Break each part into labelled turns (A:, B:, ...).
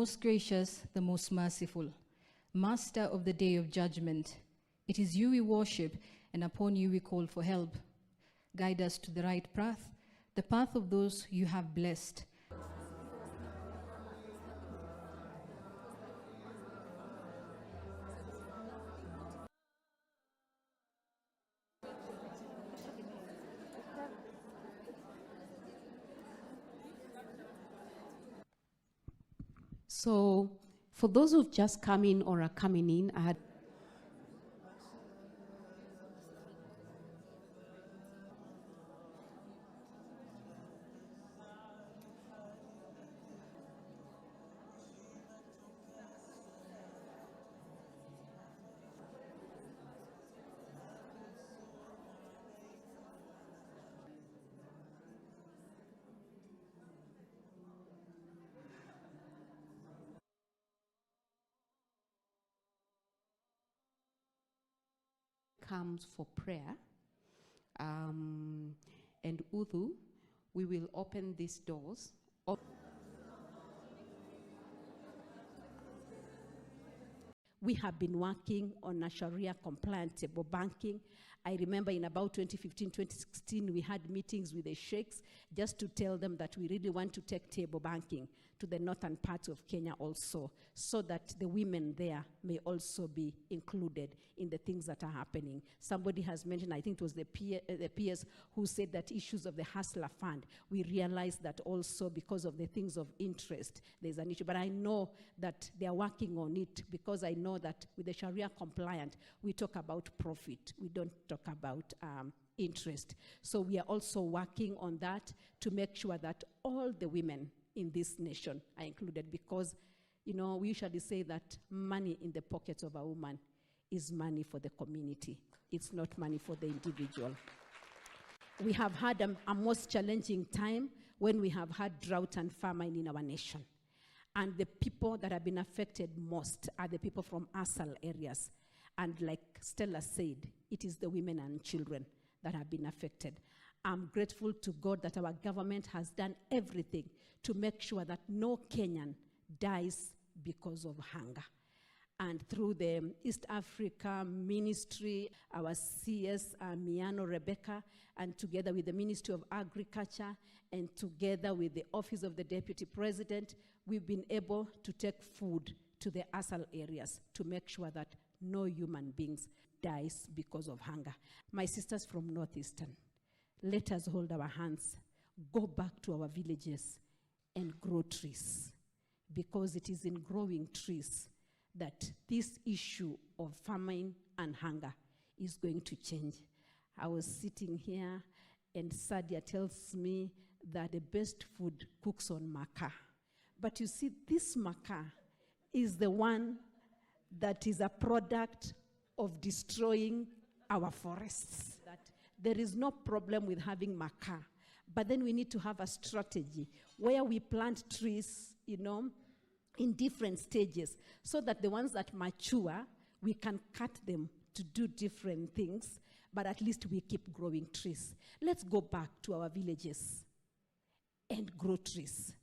A: Most gracious, the most merciful, Master of the day of judgment, it is you we worship, and upon you we call for help. Guide us to the right path, the path of those you have blessed.
B: So, for those who've just come in or are coming in, I had comes for prayer, and Udu, we will open these doors. We have been working on a Sharia compliant table banking. I remember in about 2015, 2016, we had meetings with the sheikhs just to tell them that we really want to take table banking to the northern parts of Kenya also, so that the women there may also be included in the things that are happening. Somebody has mentioned, I think it was the peers who said that issues of the Hustler Fund, we realized that also because of the things of interest, there's an issue. But I know that they are working on it, because I know that with the Sharia compliant, we talk about profit. We don't talk about interest. So we are also working on that to make sure that all the women in this nation are included, because, you know, we usually say that money in the pockets of a woman is money for the community. It's not money for the individual. We have had a most challenging time when we have had drought and famine in our nation. And the people that have been affected most are the people from ASAL areas. And like Stella said, it is the women and children that have been affected. I'm grateful to God that our government has done everything to make sure that no Kenyan dies because of hunger. And through the East Africa Ministry, our CS, Miano Rebecca, and together with the Ministry of Agriculture, and together with the Office of the Deputy President, we've been able to take food to the ASAL areas to make sure that no human beings dies because of hunger. My sisters from Northeastern, let us hold our hands, go back to our villages and grow trees, because it is in growing trees that this issue of famine and hunger is going to change. I was sitting here and Sadia tells me that the best food cooks on makaa. But you see, this makaa is the one that is a product of destroying our forests. That there is no problem with having makaa, but then we need to have a strategy where we plant trees, you know, in different stages, so that the ones that mature, we can cut them to do different things, but at least we keep growing trees. Let's go back to our villages and grow trees.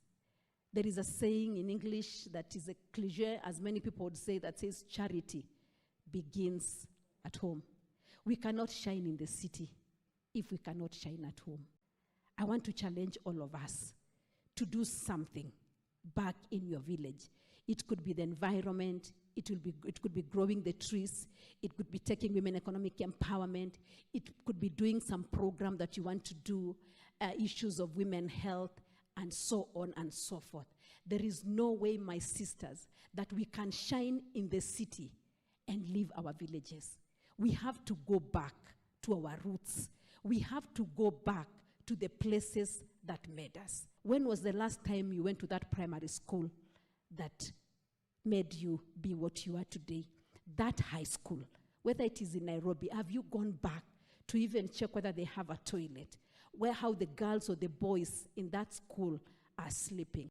B: There is a saying in English that is a cliche, as many people would say, that says charity begins at home. We cannot shine in the city if we cannot shine at home. I want to challenge all of us to do something back in your village. It could be the environment, it could be growing the trees, it could be taking women economic empowerment, it could be doing some program that you want to do, issues of women health, and so on and so forth. There is no way, my sisters, that we can shine in the city and leave our villages. We have to go back to our roots. We have to go back to the places that made us. When was the last time you went to that primary school that made you be what you are today? That high school, whether it is in Nairobi, have you gone back to even check whether they have a toilet? How the girls or the boys in that school are sleeping?